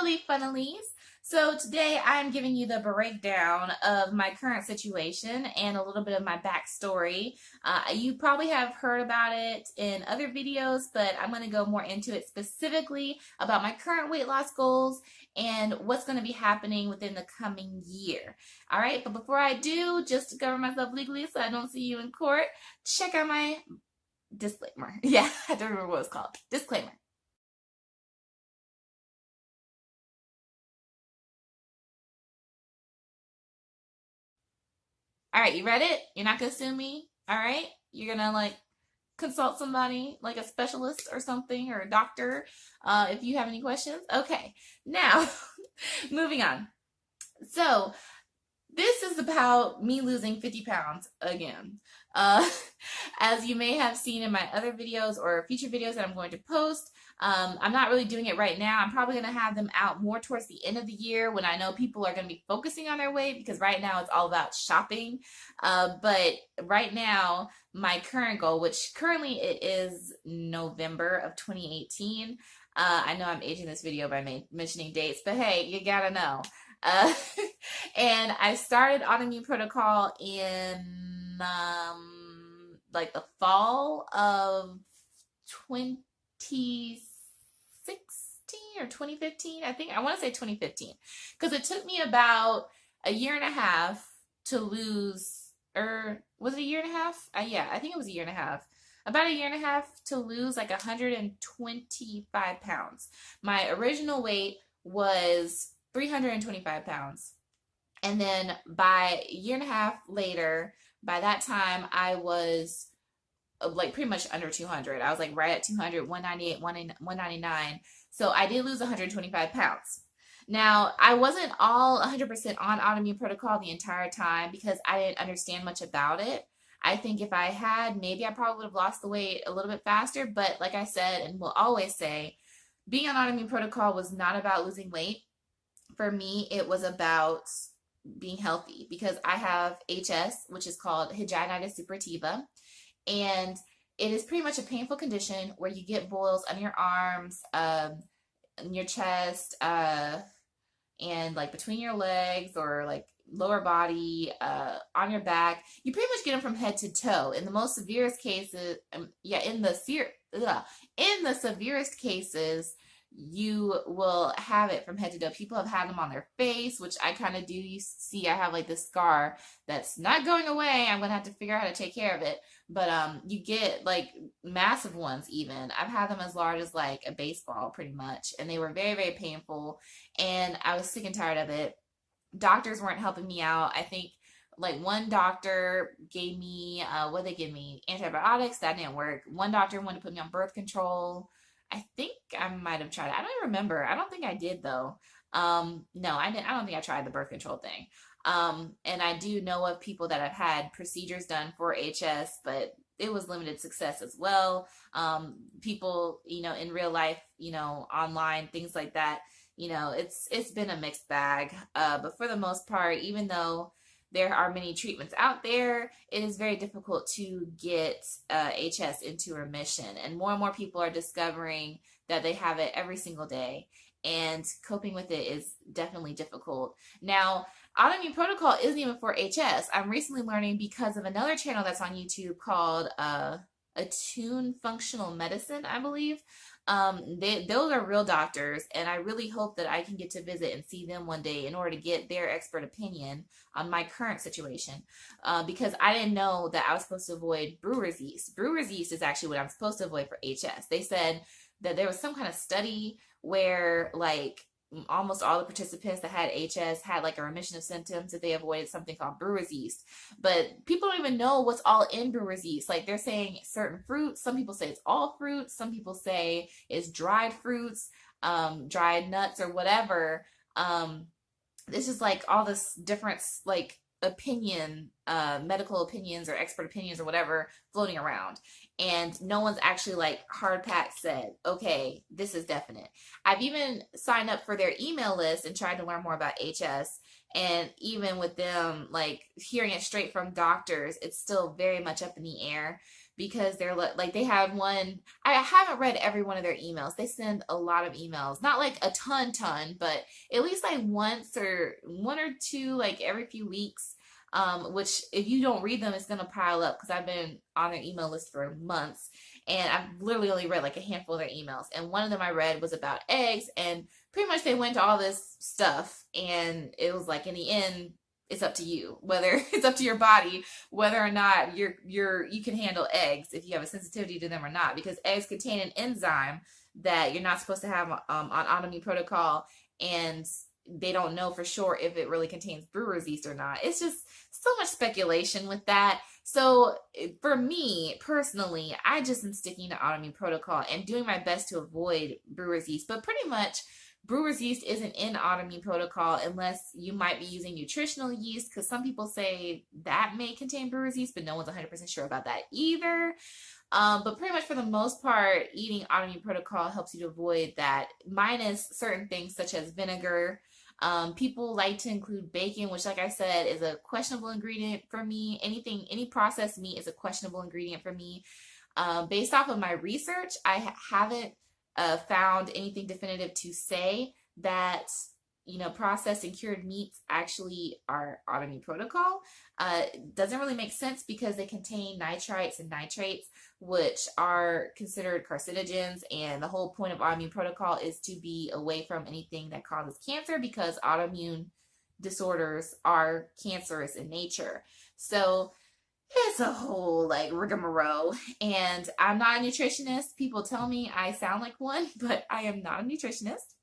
Howdy, Funnilies. So today I'm giving you the breakdown of my current situation and a little bit of my backstory. You probably have heard about it in other videos, but I'm going to go more into it specifically about my current weight loss goals and what's going to be happening within the coming year. All right, but before I do, just to cover myself legally so I don't see you in court, check out my disclaimer. Yeah, I don't remember what it's called. Disclaimer. All right, you read it? You're not gonna sue me? All right? You're gonna consult somebody, like a specialist or something, or a doctor, if you have any questions? Okay, now, moving on. So, this is about me losing 50 pounds again. Uh, as you may have seen in my other videos or future videos that I'm going to post, I'm not really doing it right now. I'm probably going to have them out more towards the end of the year when I know people are going to be focusing on their weight, because right now it's all about shopping. But right now, my current goal, which currently it is November of 2018. I know I'm aging this video by mentioning dates, but hey, you gotta know. Uh, and I started autoimmune protocol in like the fall of 2016 or 2015. I want to say 2015, because it took me about a year and a half to lose, or was it a year and a half? Yeah, I think it was a year and a half. About a year and a half to lose like 125 pounds. My original weight was 325 pounds. And then by a year and a half later, by that time, I was like pretty much under 200. I was like right at 200, 198, 199. So I did lose 125 pounds. Now, I wasn't all 100% on autoimmune protocol the entire time because I didn't understand much about it. I think if I had, maybe I probably would have lost the weight a little bit faster. But like I said, and will always say, being on autoimmune protocol was not about losing weight. For me, it was about being healthy, because I have HS, which is called hidradenitis suppurativa. And it is pretty much a painful condition where you get boils on your arms, in your chest, and like between your legs, or like lower body, on your back. You pretty much get them from head to toe. In the most severest cases, in the severest cases, you will have it from head to toe. People have had them on their face, which I kind of do. You see, I have like this scar that's not going away. I'm gonna have to figure out how to take care of it. But you get like massive ones even. I've had them as large as like a baseball pretty much, and they were very, very painful, and I was sick and tired of it. Doctors weren't helping me out. I think like one doctor gave me what they give me, antibiotics. That didn't work. One doctor wanted to put me on birth control. I think I might have tried it. I don't even remember. I don't think I did though. No, I didn't. I don't think I tried the birth control thing. And I do know of people that have had procedures done for HS, but it was limited success as well. People, in real life, online, things like that, it's been a mixed bag. But for the most part, even though there are many treatments out there, it is very difficult to get HS into remission. And more people are discovering that they have it every single day. And coping with it is definitely difficult. Now, autoimmune protocol isn't even for HS. I'm recently learning because of another channel that's on YouTube called Attune Functional Medicine, I believe. Those are real doctors, and I really hope that I can get to visit and see them one day in order to get their expert opinion on my current situation, because I didn't know that I was supposed to avoid brewer's yeast. Brewer's yeast is actually what I'm supposed to avoid for HS. They said that there was some kind of study where like almost all the participants that had HS had like a remission of symptoms if they avoided something called brewer's yeast. But people don't even know what's all in brewer's yeast. Like they're saying certain fruits. Some people say it's all fruits. Some people say it's dried fruits, dried nuts, or whatever. This is like all this different like medical opinions or expert opinions or whatever floating around, and no one's actually like hard packed said, okay, this is definite. I've even signed up for their email list and tried to learn more about HS, and even with them like hearing it straight from doctors, it's still very much up in the air. because they're like, they have one. I haven't read every one of their emails. They send a lot of emails, not like a ton, but at least like once or one or two, like every few weeks. Which if you don't read them, it's gonna pile up because I've been on their email list for months, and I've literally only read like a handful of their emails. And one of them I read was about eggs, and pretty much they went to all this stuff, and it was like in the end, it's up to you whether it's up to your body whether or not you can handle eggs, if you have a sensitivity to them or not, because eggs contain an enzyme that you're not supposed to have on autoimmune protocol, and they don't know for sure if it really contains brewer's yeast or not. It's just so much speculation with that. So for me personally, I just am sticking to autoimmune protocol and doing my best to avoid brewer's yeast. But pretty much brewer's yeast isn't in autoimmune protocol unless you might be using nutritional yeast, because some people say that may contain brewer's yeast, but no one's 100% sure about that either. But pretty much for the most part, eating autoimmune protocol helps you to avoid that, minus certain things such as vinegar. People like to include bacon, which, like I said, is a questionable ingredient for me. Any processed meat is a questionable ingredient for me. Based off of my research, I haven't found anything definitive to say that, processed and cured meats actually are autoimmune protocol. Doesn't really make sense because they contain nitrites and nitrates, which are considered carcinogens. And the whole point of autoimmune protocol is to be away from anything that causes cancer, because autoimmune disorders are cancerous in nature. So it's a whole like rigmarole, and I'm not a nutritionist. People tell me I sound like one, but I am not a nutritionist.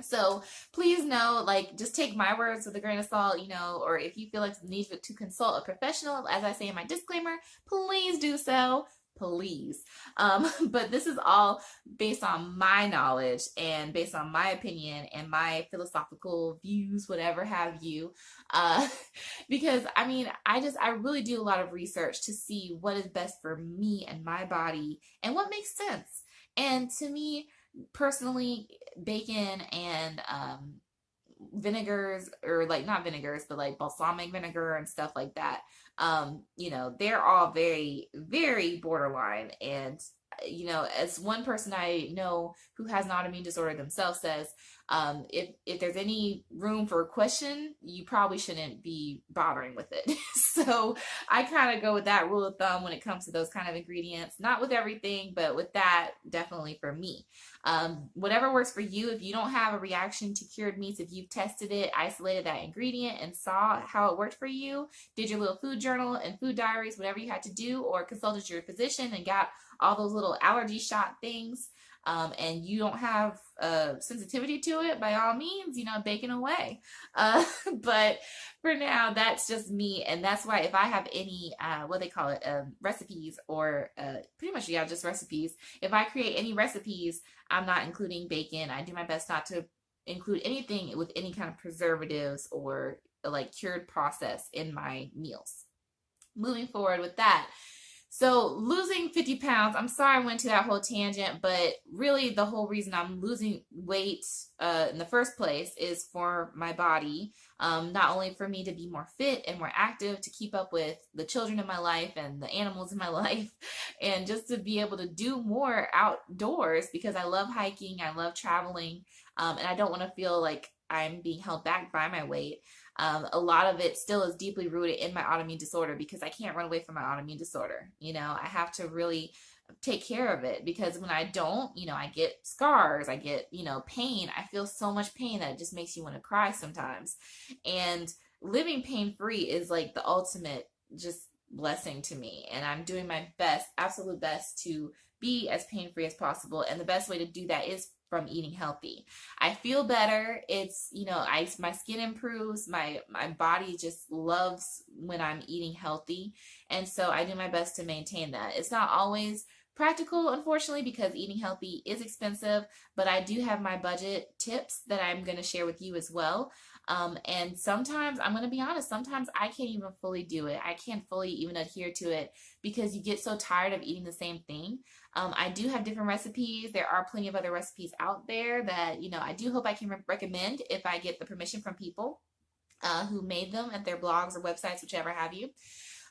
So please know, like, just take my words with a grain of salt, or if you feel like the need to consult a professional, as I say in my disclaimer, please do so. Please. But this is all based on my knowledge and based on my opinion and my philosophical views, whatever have you. Because I really do a lot of research to see what is best for me and my body and what makes sense. And to me, personally, bacon and vinegars, or like not vinegars, but like balsamic vinegar and stuff like that, they're all very, very borderline. And as one person I know who has an autoimmune disorder themselves says, if there's any room for a question, you probably shouldn't be bothering with it. So I kind of go with that rule of thumb when it comes to those kind of ingredients. Not with everything, but with that, definitely for me. Whatever works for you. If you don't have a reaction to cured meats, if you've tested it, isolated that ingredient, and saw how it worked for you, did your little food journal and food diaries, whatever you had to do, or consulted your physician and got all those little allergy shot things, and you don't have sensitivity to it, by all means, bacon away. But for now, that's just me. And that's why if I have any, what they call it, recipes, or pretty much, yeah, just recipes. If I create any recipes, I'm not including bacon. I do my best not to include anything with any kind of preservatives or like cured process in my meals. Moving forward with that. So losing 50 pounds, I'm sorry I went to that whole tangent, but really the whole reason I'm losing weight in the first place is for my body. Not only for me to be more fit and more active, to keep up with the children in my life and the animals in my life, and just to be able to do more outdoors, because I love hiking, I love traveling, and I don't want to feel like I'm being held back by my weight. A lot of it still is deeply rooted in my autoimmune disorder, because I can't run away from my autoimmune disorder. I have to really take care of it, because when I don't, I get scars, I get, pain. I feel so much pain that it just makes you want to cry sometimes. And living pain-free is like the ultimate just blessing to me. And I'm doing my best, absolute best, to be as pain-free as possible. And the best way to do that is from eating healthy. I feel better. It's, my skin improves. My body just loves when I'm eating healthy. And so I do my best to maintain that. It's not always practical, unfortunately, because eating healthy is expensive, but I do have my budget tips that I'm going to share with you as well. And sometimes, I'm going to be honest, sometimes I can't even fully do it. I can't fully even adhere to it, because you get so tired of eating the same thing. I do have different recipes. There are plenty of other recipes out there that, I do hope I can recommend if I get the permission from people who made them at their blogs or websites, whichever have you.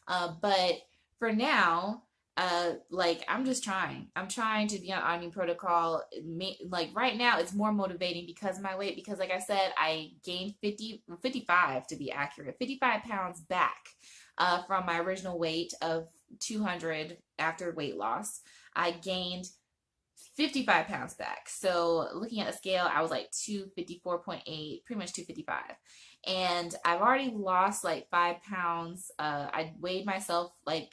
But for now, like I'm just trying. I'm trying to be on autoimmune protocol. Like right now, it's more motivating because of my weight. Because like I said, I gained 55 to be accurate, 55 pounds back from my original weight of 200 after weight loss. I gained 55 pounds back. So looking at the scale, I was like 254.8, pretty much 255. And I've already lost like 5 pounds. I weighed myself like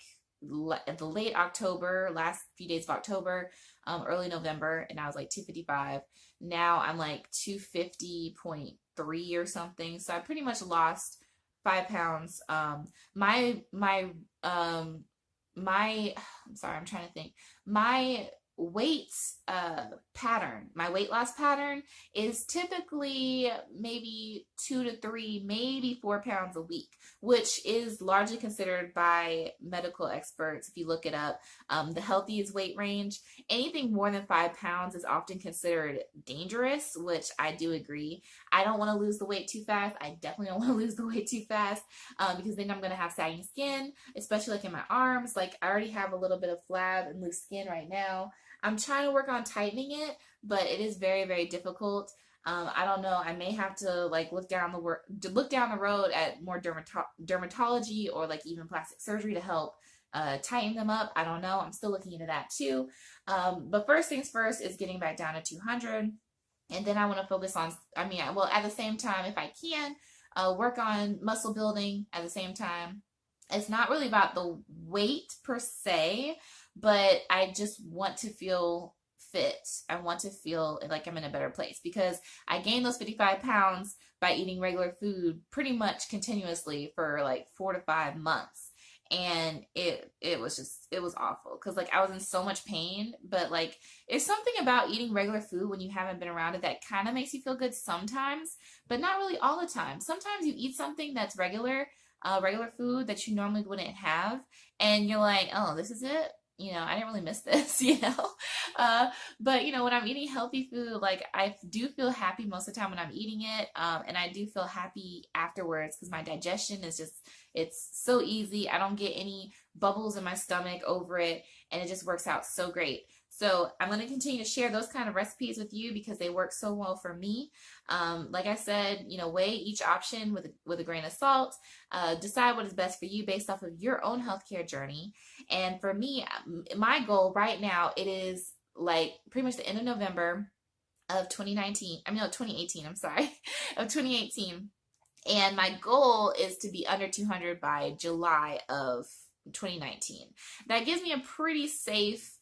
at the late October, last few days of October, early November, and I was like 255. Now I'm like 250.3 or something. So I pretty much lost 5 pounds. My my I'm sorry, I'm trying to think. My weight pattern, my weight loss pattern is typically maybe 2 to 3, maybe 4 pounds a week, which is largely considered by medical experts. If you look it up, the healthiest weight range, anything more than 5 pounds is often considered dangerous, which I do agree. I don't want to lose the weight too fast. I definitely don't want to lose the weight too fast because then I'm going to have sagging skin, especially like in my arms. Like I already have a little bit of flab and loose skin right now. I'm trying to work on tightening it, but it is very, very difficult. I don't know. I may have to like look down the road at more dermatology or like even plastic surgery to help tighten them up. I don't know. I'm still looking into that too. But first things first is getting back down to 200, and then I want to focus on. I mean, well, at the same time, if I can, work on muscle building at the same time. It's not really about the weight per se, but I just want to feel fit. I want to feel like I'm in a better place because I gained those 55 pounds by eating regular food pretty much continuously for like 4 to 5 months. And it was awful because like I was in so much pain, but like it's something about eating regular food when you haven't been around it that kind of makes you feel good sometimes, but not really all the time. Sometimes you eat something that's regular food that you normally wouldn't have, and you're like, oh, this is it. I didn't really miss this, but when I'm eating healthy food, like I do feel happy most of the time when I'm eating it. And I do feel happy afterwards because my digestion is it's so easy. I don't get any bubbles in my stomach over it, and it just works out so great. So I'm going to continue to share those kind of recipes with you because they work so well for me. Like I said, weigh each option with a grain of salt. Decide what is best for you based off of your own healthcare journey. And for me, my goal right now, it is like pretty much the end of November of 2019. I mean, no, 2018. I'm sorry, of 2018. And my goal is to be under 200 by July of 2019. That gives me a pretty safe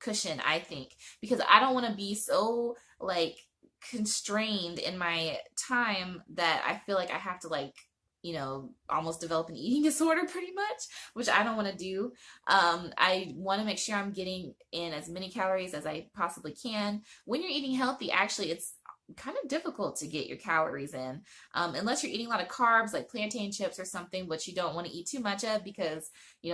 cushion, I think, because I don't want to be so like constrained in my time that I feel like I have to like almost develop an eating disorder pretty much, which I don't want to do. I want to make sure I'm getting in as many calories as I possibly can. When you're eating healthy, actually, it's kind of difficult to get your calories in unless you're eating a lot of carbs like plantain chips or something, which you don't want to eat too much of because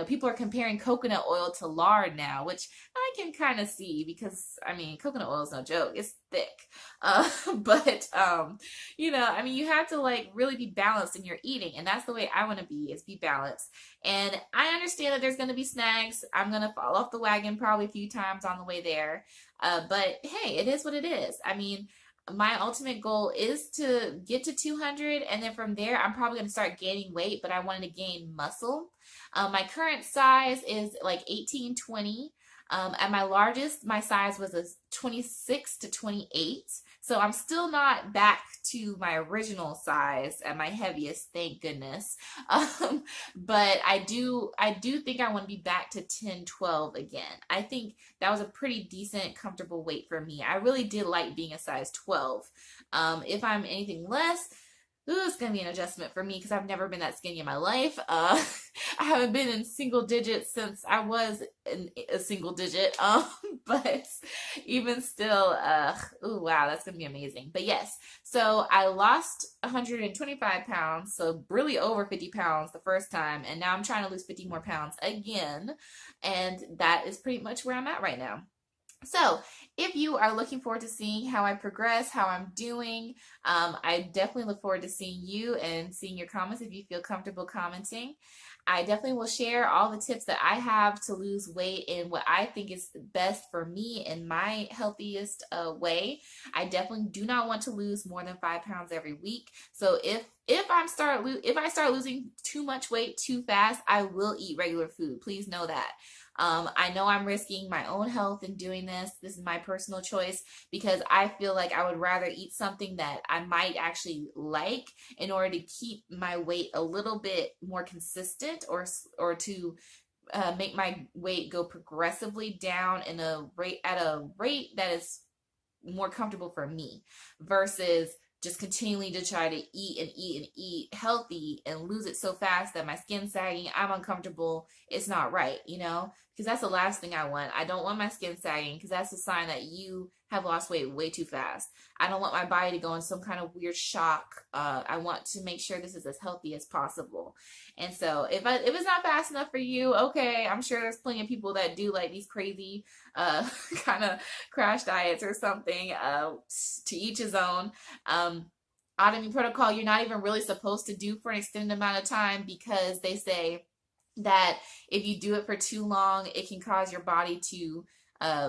people are comparing coconut oil to lard now, which I can kind of see because I mean coconut oil is no joke, it's thick. But I mean you have to like really be balanced in your eating, and that's the way I want to be balanced. And I understand that there's going to be snags. I'm going to fall off the wagon probably a few times on the way there, but hey, it is what it is. I mean, my ultimate goal is to get to 200, and then from there I'm probably going to start gaining weight, but I wanted to gain muscle. My current size is like 18-20. At my largest, my size was a 26 to 28. So I'm still not back to my original size at my heaviest, thank goodness. But I do think I want to be back to 10-12 again. I think that was a pretty decent, comfortable weight for me. I really did like being a size 12. If I'm anything less, it's going to be an adjustment for me because I've never been that skinny in my life. I haven't been in single digits since I was in a single digit. But even still, ooh, wow, that's going to be amazing. But yes, so I lost 125 pounds, so really over 50 pounds the first time. And now I'm trying to lose 50 more pounds again. And that is pretty much where I'm at right now. So if you are looking forward to seeing how I progress, how I'm doing, I definitely look forward to seeing you and seeing your comments if you feel comfortable commenting. I definitely will share all the tips that I have to lose weight in what I think is best for me in my healthiest way. I definitely do not want to lose more than 5 pounds every week. So if I start losing too much weight too fast, I will eat regular food. Please know that. I know I'm risking my own health in doing this. This is my personal choice because I feel like I would rather eat something that I might actually like in order to keep my weight a little bit more consistent, or to make my weight go progressively down in a rate at a rate that is more comfortable for me versus just continually to try to eat and eat and eat healthy and lose it so fast that my skin's sagging, I'm uncomfortable, it's not right, because that's the last thing I want. I don't want my skin sagging because that's a sign that you have lost weight way too fast. I don't want my body to go in some kind of weird shock. I want to make sure this is as healthy as possible. And so if it's not fast enough for you, okay, I'm sure there's plenty of people that do like these crazy kind of crash diets or something, to each his own. Autoimmune protocol, you're not even really supposed to do for an extended amount of time because they say that if you do it for too long, it can cause your body to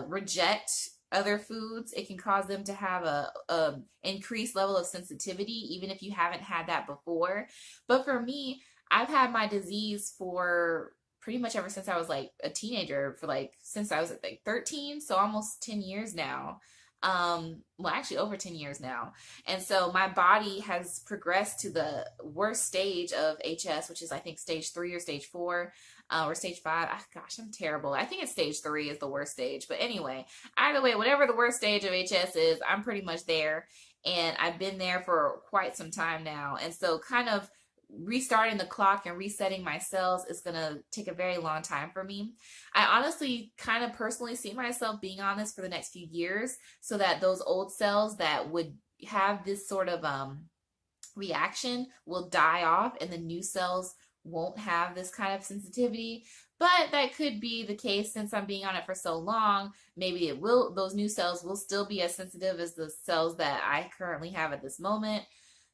reject other foods. It can cause them to have a increased level of sensitivity, even if you haven't had that before. But for me, I've had my disease for pretty much ever since I was like a teenager, since I was like 13, so almost 10 years now. Well, actually over 10 years now. And so my body has progressed to the worst stage of HS, which is I think stage 3 or stage 4, or stage 5. Gosh, I'm terrible. I think it's stage 3 is the worst stage. But anyway, either way, whatever the worst stage of HS is, I'm pretty much there. And I've been there for quite some time now. And so kind of restarting the clock and resetting my cells is going to take a very long time for me. I honestly kind of personally see myself being on this for the next few years so that those old cells that would have this sort of reaction will die off and the new cells won't have this kind of sensitivity. But that could be the case since I'm being on it for so long. Maybe those new cells will still be as sensitive as the cells that I currently have at this moment.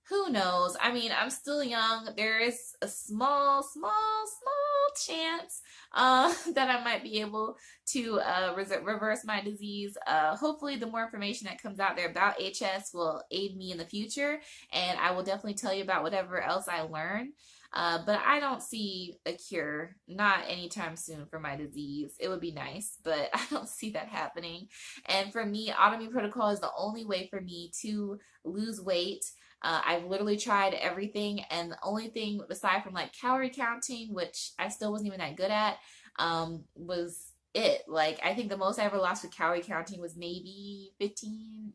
Who knows? I mean, I'm still young. There is a small chance that I might be able to reverse my disease. Hopefully, the more information that comes out there about HS will aid me in the future, and I will definitely tell you about whatever else I learn. But I don't see a cure, not anytime soon, for my disease. It would be nice, but I don't see that happening. And for me, autoimmune protocol is the only way for me to lose weight. I've literally tried everything, and the only thing aside from like calorie counting, which I still wasn't even that good at, was it. Like, I think the most I ever lost with calorie counting was maybe 10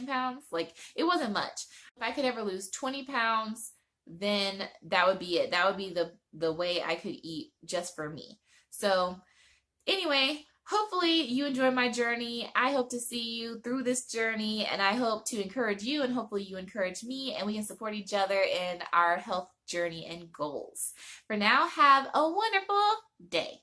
pounds. Like, it wasn't much. If I could ever lose 20 pounds, then that would be it. That would be the way I could eat just for me. So anyway, hopefully you enjoy my journey. I hope to see you through this journey, and I hope to encourage you, and hopefully you encourage me, and we can support each other in our health journey and goals. For now, have a wonderful day.